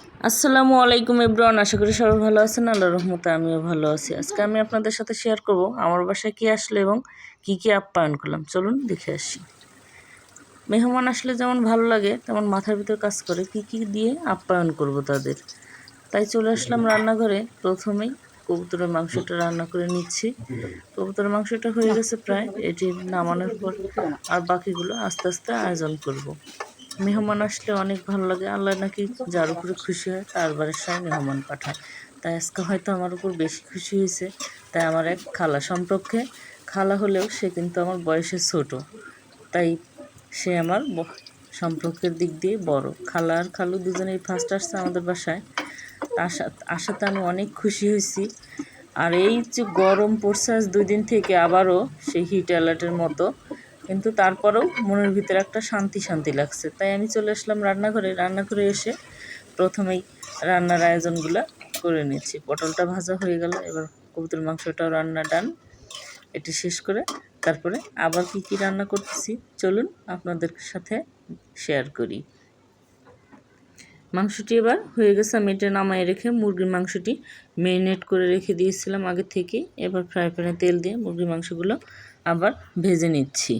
আসসালামু আলাইকুম এভরিওয়ান, আশা করি সবাই ভালো আছেন। আল্লাহর রহমতে আমিও ভালো আছি। আজকে আমি আপনাদের সাথে শেয়ার করব আমার বাসায় কী আসলো এবং কি আপ্যায়ন করলাম। চলুন দেখে আসি। মেহমান আসলে যেমন ভালো লাগে তেমন মাথার ভিতর কাজ করে কি দিয়ে আপ্যায়ন করব তাদের। তাই চলে আসলাম রান্নাঘরে। প্রথমেই কবুতরের মাংসটা রান্না করে নিচ্ছি। কবুতরের মাংসটা হয়ে গেছে প্রায়, এটি নামানোর পর আর বাকিগুলো আস্তে আস্তে আয়োজন করব। মেহমান আসলে অনেক ভালো লাগে। আল্লাহ নাকি যার উপরে খুশি হয় তার বাসায় মেহমান পাঠায়। তাই আজকে হয়তো আমার উপর বেশি খুশি হয়েছে। তাই আমার এক খালা, সম্পর্কে খালা হলেও সে কিন্তু আমার বয়সে ছোট, তাই সে আমার সম্পর্কের দিক দিয়ে বড়। খালা আর খালু দুজনেই ফার্স্ট আসছে আমাদের বাসায়। আসাতে আমি অনেক খুশি হয়েছি। আর এই যে গরম পড়ছে আজ 2 দিন থেকে, আবারও সেই হিট অ্যালার্টের মতো, কিন্তু তারপরেও মনের ভিতরে একটা শান্তি শান্তি লাগছে। তাই আমি চলে আসলাম রান্নাঘরে এসে প্রথমেই রান্নার আয়োজনগুলো করে নিচ্ছি। পটলটা ভাজা হয়ে গেল, এবার কবুতর মাংসটাও রান্না ডান। এটি শেষ করে তারপরে আবার কি রান্না করতেছি চলুন আপনাদের সাথে শেয়ার করি। মাংসটি এবার হয়ে গেছে, আমি এটা নামায় রেখে মুরগির মাংসটি ম্যারিনেট করে রেখে দিয়েছিলাম আগে থেকে। এবার ফ্রাই প্যানে তেল দিয়ে মুরগির মাংসগুলো আবার ভেজে নিচ্ছি।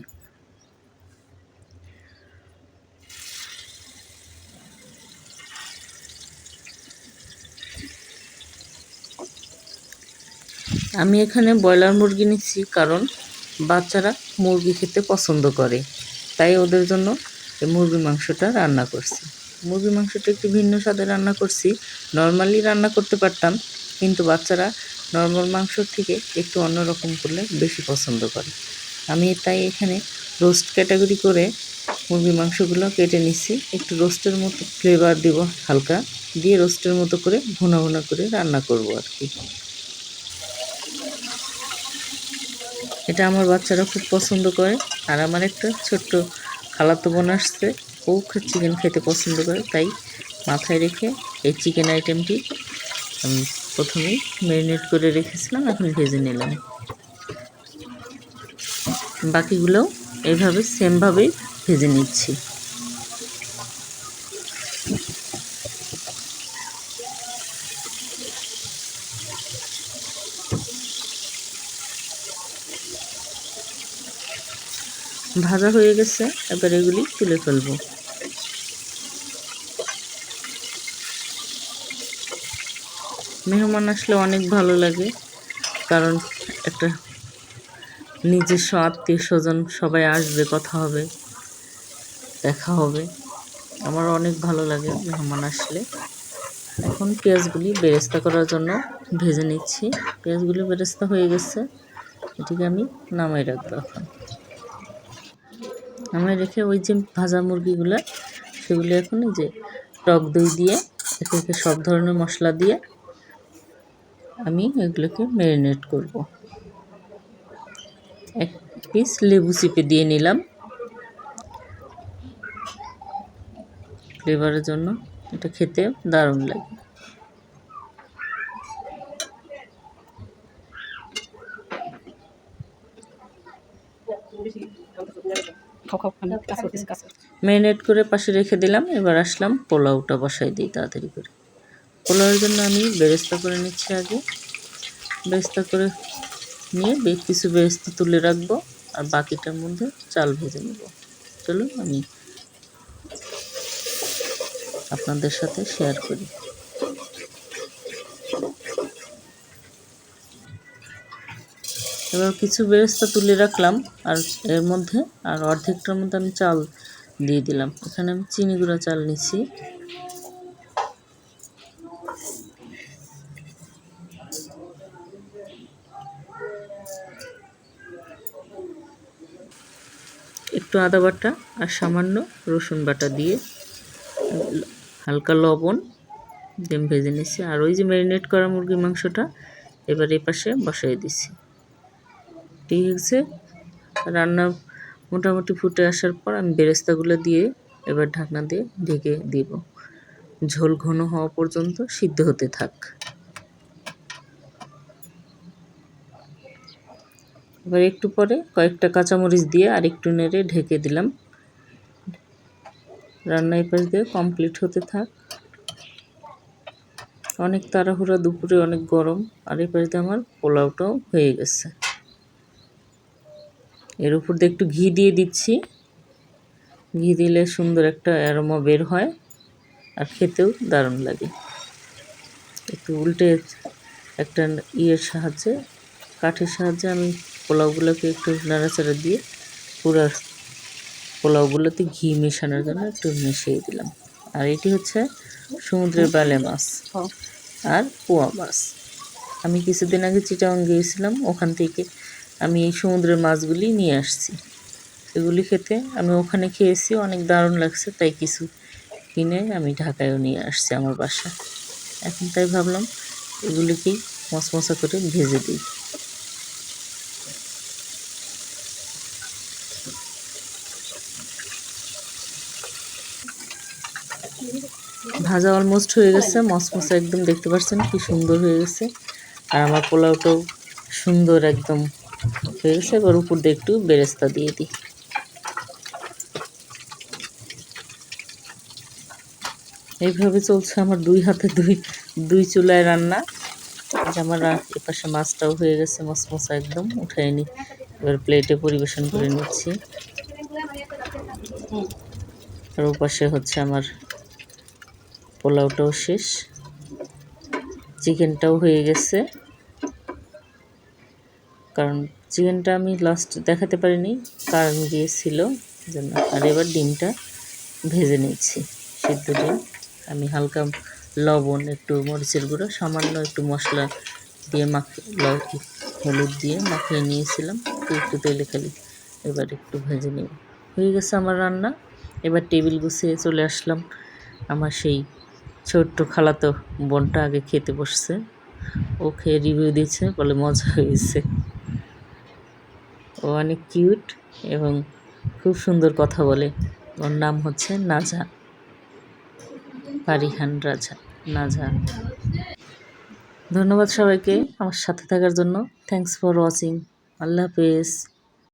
আমি এখানে ব্রয়লার মুরগি নিচ্ছি, কারণ বাচ্চারা মুরগি খেতে পছন্দ করে, তাই ওদের জন্য এই মুরগির মাংসটা রান্না করছি। মুরগির মাংসটা একটু ভিন্ন স্বাদে রান্না করছি। নর্মালি রান্না করতে পারতাম, কিন্তু বাচ্চারা নর্মাল মাংসর থেকে একটু অন্যরকম করলে বেশি পছন্দ করে। আমি তাই এখানে রোস্ট ক্যাটাগরি করে মুরগির মাংসগুলো কেটে নিচ্ছি। একটু রোস্টের মতো ফ্লেভার দেব, হালকা দিয়ে রোস্টের মতো করে ভুনা ভুনা করে রান্না করব আর কি। এটা আমার বাচ্চারা খুব পছন্দ করে। আর আমার একটা ছোট্ট খালাতো বোন আসছে, ও চিকেন খেতে পছন্দ করে। তাই মাথায় রেখে এই চিকেন আইটেমটি আমি প্রথমেই ম্যারিনেট করে রেখেছিলাম, এখন ভেজে নিলাম। বাকিগুলোও এইভাবে সেমভাবেই ভেজে নিচ্ছি। ভাজা হয়ে গেছে, এবার এগুলি তুলে ফেলবো। মেহমান আসলে অনেক ভালো লাগে, কারণ একটা নিজস্ব আত্মীয় স্বজন সবাই আসবে, কথা হবে, দেখা হবে। আমার অনেক ভালো লাগে মেহমান আসলে। এখন পেঁয়াজগুলি বেরেস্তা করার জন্য ভেজে নিচ্ছি। পেঁয়াজগুলি বেরেস্তা হয়ে গেছে, এটিকে আমি নামাই রাখবো। এখন নামাই রেখে ওই যে ভাজা মুরগিগুলো, সেগুলি এখন এই যে টক দই দিয়ে একে একে সব ধরনের মশলা দিয়ে আমি এগুলোকে ম্যারিনেট করব। এক পিস লেবু চিপে দিয়ে নিলাম ফ্লেভারের জন্য, এটা খেতে দারুণ লাগে। ম্যারিনেট করে পাশে রেখে দিলাম। এবার আসলাম পোলাওটা বসাই দিই তাড়াতাড়ি করে। পোলাওয়ের জন্য আমি বেরেস্তা করে নিচ্ছি। আগে বেরেস্তা করে নিয়ে কিছু বেরেস্তা তুলে রাখবো, আর বাকিটার মধ্যে চাল ভেজে নেব। চলুন আমি আপনাদের সাথে শেয়ার করি। এবার কিছু বেরেস্তা তুলে রাখলাম, আর এর মধ্যে আর অর্ধেকটার মধ্যে আমি চাল দিয়ে দিলাম। এখানে আমি চিনি গুঁড়া চাল নিচ্ছি। একটু আদা বাটা আর সামান্য রসুন বাটা দিয়ে হালকা লবণ দিয়ে ভেজে নিচ্ছি। আর ওই যে ম্যারিনেট করা মুরগির মাংসটা এবার এই পাশে বসাই দিচ্ছি। ঠিক আছে, রান্না মোটামুটি ফুটে আসার পর আমি বেরেস্তাগুলো দিয়ে এবার ঢাকনা দিয়ে ঢেকে দিব। ঝোল ঘন হওয়া পর্যন্ত সিদ্ধ হতে থাক। এবার একটু পরে কয়েকটা কাঁচামরিচ দিয়ে আর একটু নেড়ে ঢেকে দিলাম। রান্না এই পাশ দিয়ে কমপ্লিট হতে থাক। অনেক তাড়াহুড়া, দুপুরে অনেক গরম। আর এই পাশে আমার পোলাওটাও হয়ে গেছে। এর উপর দিয়ে একটু ঘি দিয়ে দিচ্ছি। ঘি দিলে সুন্দর একটা অ্যারোমা বের হয় আর খেতেও দারুণ লাগে। একটু উল্টে একটা সাহায্যে, কাঠের সাহায্যে আমি পোলাওগুলোকে একটু নাড়াচাড়া দিয়ে পুরো পোলাওগুলোতে ঘি মেশানোর জন্য একটু মিশিয়ে দিলাম। আর এটি হচ্ছে সমুদ্রের বালে মাছ আর পোয়া মাছ। আমি কিছুদিন আগে চিটাগাং গিয়েছিলাম, ওখান থেকে আমি এই সমুদ্রের মাছগুলি নিয়ে আসছি। এগুলি খেতে আমি ওখানে খেয়েছি, অনেক দারুণ লাগছে, তাই কিছু কিনে আমি ঢাকায়ও নিয়ে আসছি আমার বাসায়। এখন তাই ভাবলাম এগুলিকেই মশমশা করে ভেজে দিই। ভাজা অলমোস্ট হয়ে গেছে, মশমশা একদম, দেখতে পাচ্ছেন কি সুন্দর হয়ে গেছে। আর আমার পোলাওটাও সুন্দর একদম হয়ে গেছে। এবার উপর দিয়ে একটু বেরেস্তা দিয়ে দিই। এইভাবে চলছে আমার দুই হাতে দুই চুলায় রান্না। আমার এপাশে মাছটাও হয়ে গেছে মশমশা একদম, উঠাই নি। এবার প্লেটে পরিবেশন করে নিচ্ছি। আর ওপাশে হচ্ছে আমার পোলাওটাও শেষ, চিকেনটাও হয়ে গেছে। কারণ চিকেনটা আমি লাস্ট দেখাতে পারিনি, কারণ গিয়েছিল জন্য। আর এবার ডিমটা ভেজে নিচ্ছি, সিদ্ধ ডিম। আমি হালকা লবণ, একটু মরিচের গুঁড়ো, সামান্য একটু মশলা দিয়ে হলুদ দিয়ে মাখিয়ে নিয়েছিলাম, একটু তেলে খালি এবার একটু ভেজে নেব। হয়ে গেছে আমার রান্না। এবার টেবিল গুছিয়ে চলে আসলাম। আমার সেই ছোট্ট খালাতো বোনটা আগে খেতে বসছে, ও খেয়ে রিভিউ দিচ্ছে, বলে মজা হয়েছে। ও অনেক কিউট এবং খুব সুন্দর কথা বলে। ওর নাম হচ্ছে নাজা, পারিহান রাজা, নাজা। ধন্যবাদ সবাইকে আমার সাথে থাকার জন্য। Thanks for watching. আল্লাহ হাফেজ।